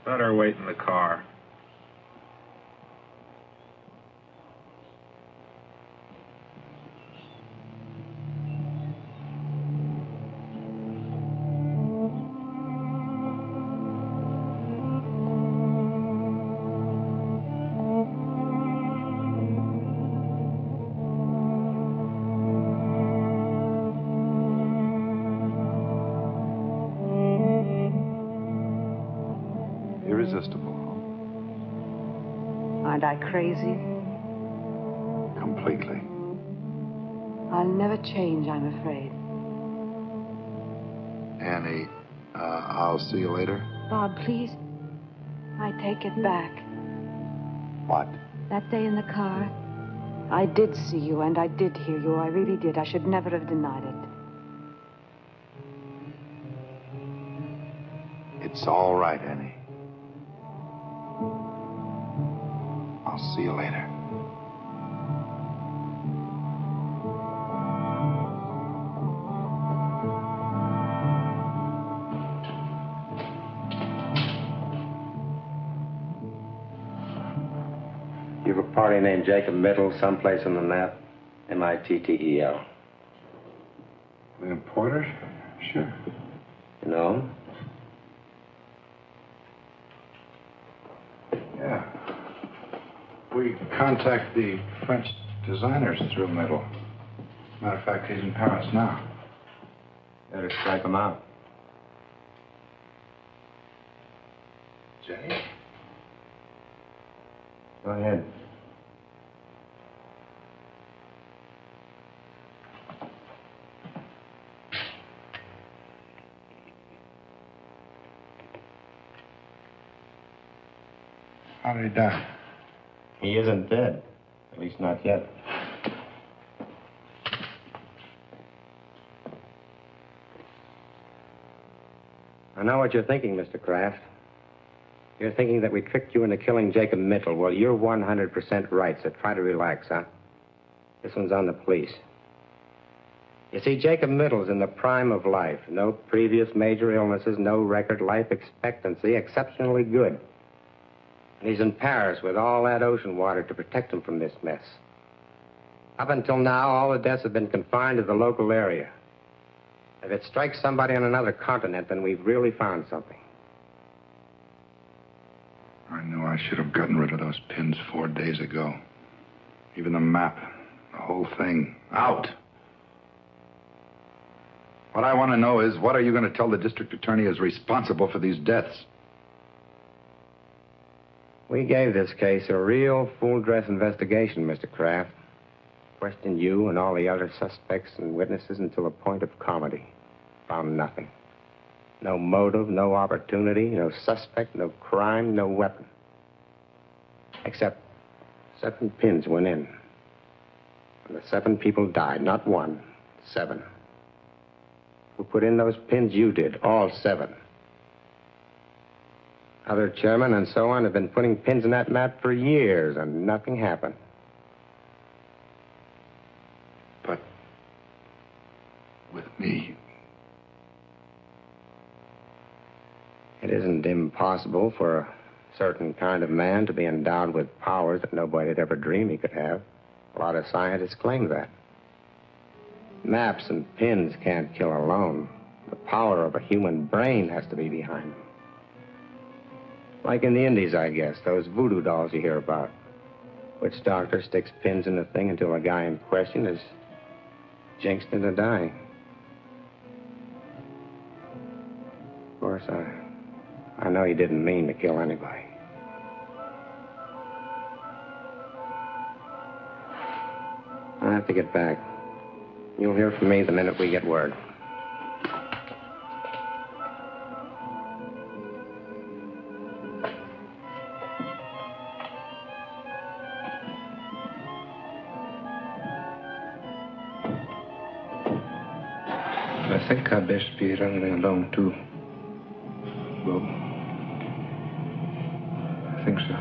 B: Better wait in the car. Irresistible.
J: Aren't I crazy?
B: Completely.
J: I'll never change, I'm afraid.
B: Annie, I'll see you later.
J: Bob, please. I take it back.
B: What?
J: That day in the car, I did see you and I did hear you. I really did. I should never have denied it.
B: It's all right, Annie. I'll see you later.
E: You have a party named Jacob Mittel someplace on the map? M-I-T-T-E-L.
B: William Porter? Sure.
E: You know him?
B: Yeah. We contact the French designers through Mittel. Matter of fact, he's in Paris now.
E: Better strike him out.
B: Jenny?
E: Go ahead.
B: How did he die?
E: He isn't dead. At least not yet. I know what you're thinking, Mr. Kraft. You're thinking that we tricked you into killing Jacob Mittel. Well, you're 100% right, so try to relax, huh? This one's on the police. You see, Jacob Mittel's in the prime of life. No previous major illnesses, no record life expectancy, exceptionally good. And he's in Paris with all that ocean water to protect him from this mess. Up until now, all the deaths have been confined to the local area. If it strikes somebody on another continent, then we've really found something.
B: I knew I should have gotten rid of those pins 4 days ago. Even the map, the whole thing, out. What I want to know is, what are you going to tell the district attorney is responsible for these deaths?
C: We gave this case a real full-dress investigation, Mr. Kraft. Questioned you and all the other suspects and witnesses until the point of comedy. Found nothing. No motive, no opportunity, no suspect, no crime, no weapon. Except 7 pins went in. And the 7 people died. Not 1, 7. Who put in those pins? You did. All 7. Other chairmen and so on have been putting pins in that map for years, and nothing happened.
B: But with me,
C: it isn't impossible for a certain kind of man to be endowed with powers that nobody had ever dreamed he could have. A lot of scientists claim that. Maps and pins can't kill alone. The power of a human brain has to be behind them. Like in the Indies, I guess, those voodoo dolls you hear about. Witch doctor sticks pins in the thing until the guy in question is jinxed into dying. Of course, I know he didn't mean to kill anybody. I have to get back. You'll hear from me the minute we get word. I think I'd best be running along, too. Bob. I think so.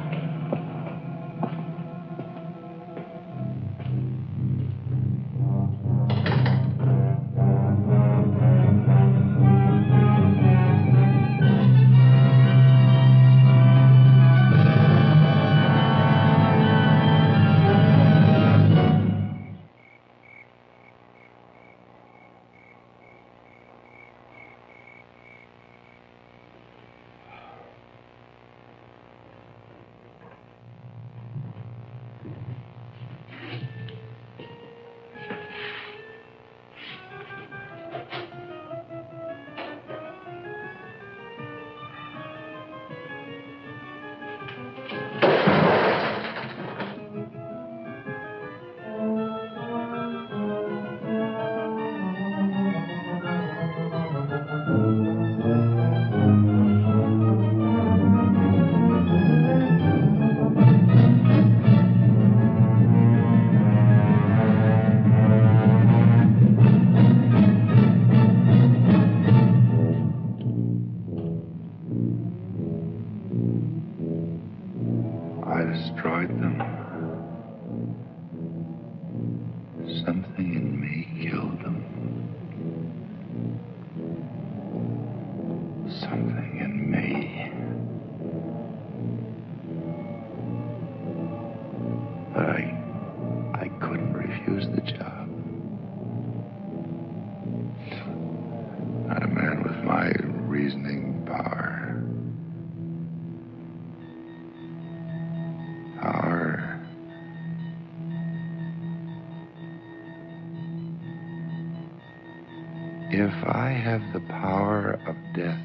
B: If I have the power of death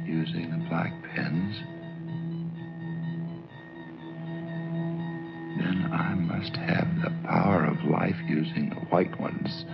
B: using the black pens, then I must have the power of life using the white ones.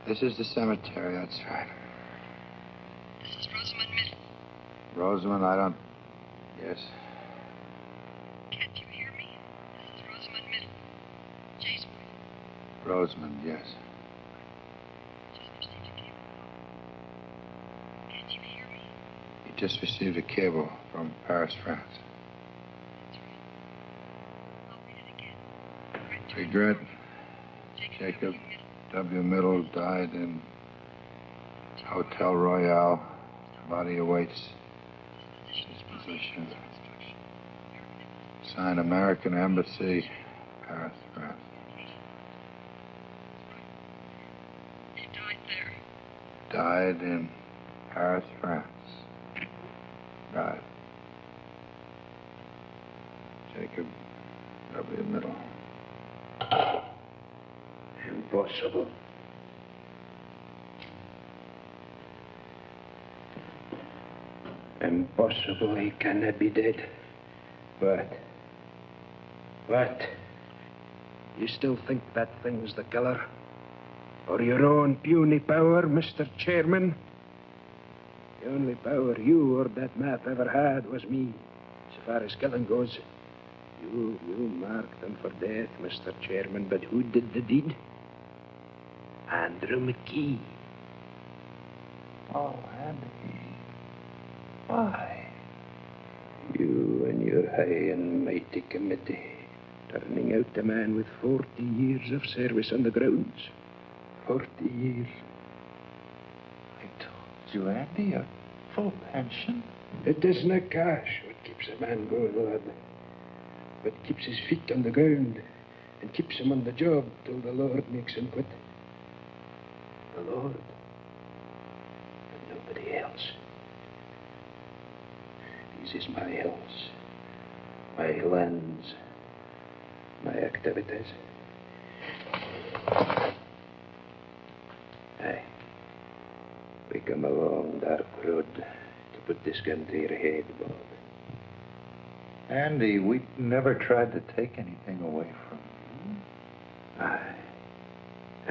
B: This is the cemetery, that's right.
H: This is Rosamund Middle.
B: Rosamund, I don't... Yes.
H: Can't you hear me? This is Rosamund Middle. Jaysburg.
B: Rosamund, yes.
H: Just received a cable. Can't you hear me?
B: You just received a cable from Paris, France.
H: That's right. I'll read it again.
B: Regret, Jacob W. Middle died in Hotel Royale. Body awaits disposition. Signed American Embassy, Paris, France.
H: He died there.
B: Died in Paris, France. Died. Jacob W. Middle.
C: Impossible. Impossible. He cannot be dead. But... What? You still think that thing's the killer? Or your own puny power, Mr. Chairman? The only power you or that map ever had was me, so far as killing goes. You marked them for death, Mr. Chairman, but who did the deed? Andrew McKee.
B: Oh, Andy. Why?
C: You and your high and mighty committee, turning out a man with 40 years of service on the grounds. 40 years.
B: I told you, Andy, a full pension.
C: It isn't cash what keeps a man going, lad. What keeps his feet on the ground and keeps him on the job till the Lord makes him quit. The Lord. And nobody else. This is my house, my lands, my activities. Aye. We come a long, dark road to put this gun to your head, Bob.
B: Andy, we never tried to take anything away from you.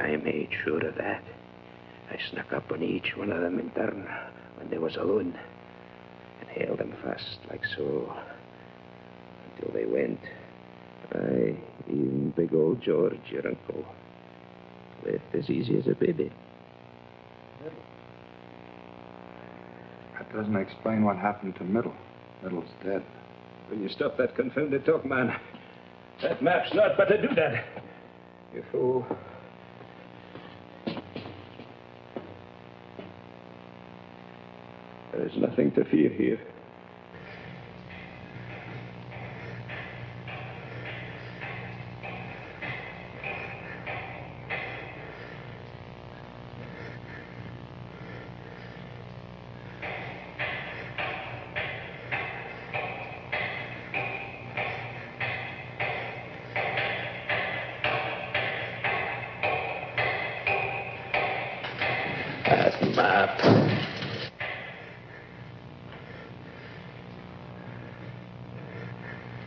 C: I made sure of that. I snuck up on each one of them in turn when they was alone and held them fast like so until they went. Even big old George, your uncle, left as easy as a baby.
B: That doesn't explain what happened to Middle. Middle's dead.
C: Will you stop that confounded talk, man? That map's not but to do that. You fool. There is nothing to fear here. That map.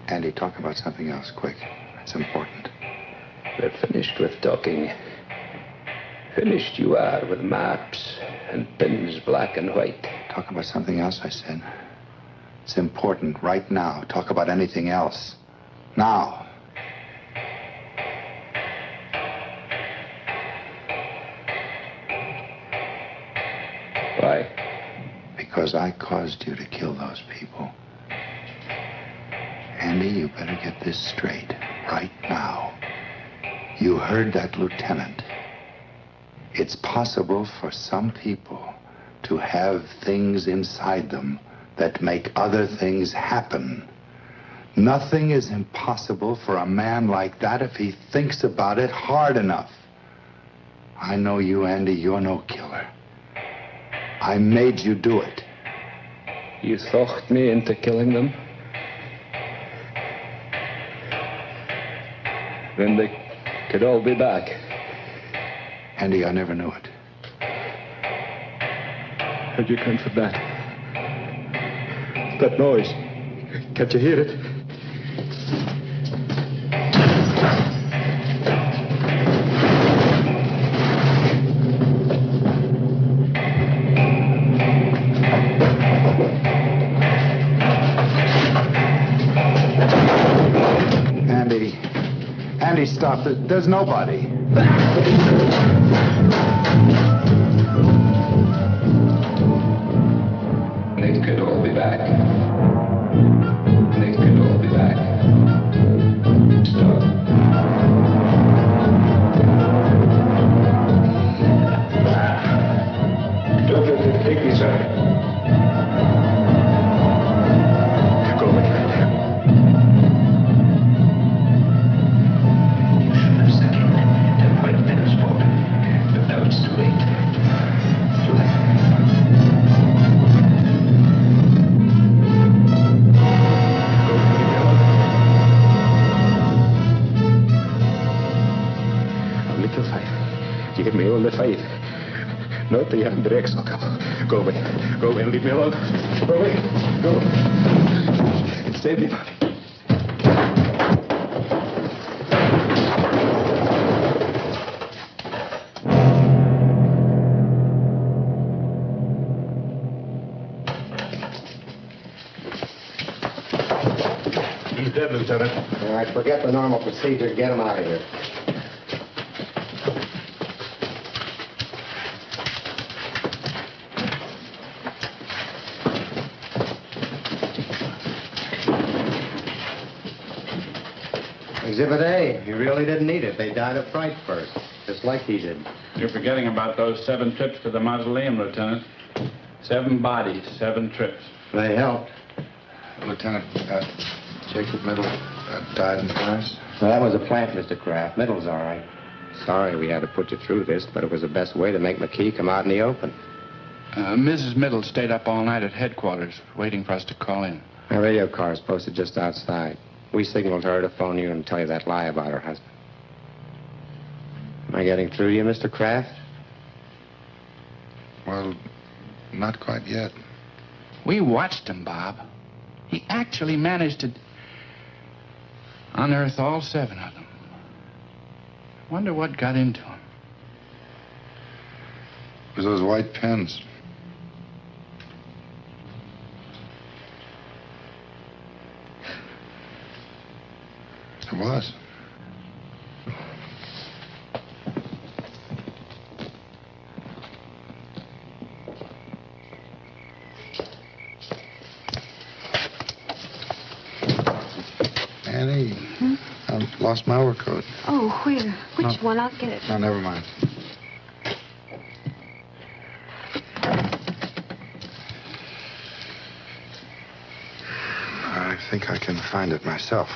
B: Andy, talk about something else, quick. It's important.
C: We're finished with talking. Finished you are with maps and pins black and white.
B: Talk about something else, I said. It's important right now. Talk about anything else. Now.
C: Why?
B: Because I caused you to kill those people. Andy, you better get this straight right now. You heard that lieutenant. It's possible for some people to have things inside them that make other things happen. Nothing is impossible for a man like that if he thinks about it hard enough. I know you, Andy. You're no killer. I made you do it.
C: You talked me into killing them? Then they could all be back.
B: Andy, I never knew it.
C: How'd you come for that? That noise. Can't you hear it?
B: Andy, stop. There's nobody.
C: They could all be back. They could all be back. Stop. Don't let them take me, sir. Go away. You should have said it 5 minutes more. But now it's too late. Too late. Little fight. You give me all the fight. Not the Andrex. Oh, go away. Go away and leave me alone. Go away. Go. Save me, Bobby.
G: He's dead, Lieutenant.
E: All right, forget the normal procedure. Get him out of here. Exhibit A. He really didn't need it. They died of fright first, just like he did.
I: You're forgetting about those 7 trips to the mausoleum, Lieutenant. 7 bodies, 7 trips.
E: They helped.
B: Lieutenant, Jacob Middle died in Paris.
E: Well, that was a plant, Mr. Kraft. Middle's all right. Sorry we had to put you through this, but it was the best way to make McKee come out in the open.
I: Mrs. Middle stayed up all night at headquarters, waiting for us to call in.
E: A radio car is posted just outside. We signaled her to phone you and tell you that lie about her husband. Am I getting through to you, Mr. Kraft?
B: Well, not quite yet.
I: We watched him, Bob. He actually managed to unearth all 7 of them. Wonder what got into him.
B: It was those white pens. It was. Annie, I've lost my overcoat.
J: Oh, where? Which one? I'll get it.
B: No, never mind. I think I can find it myself.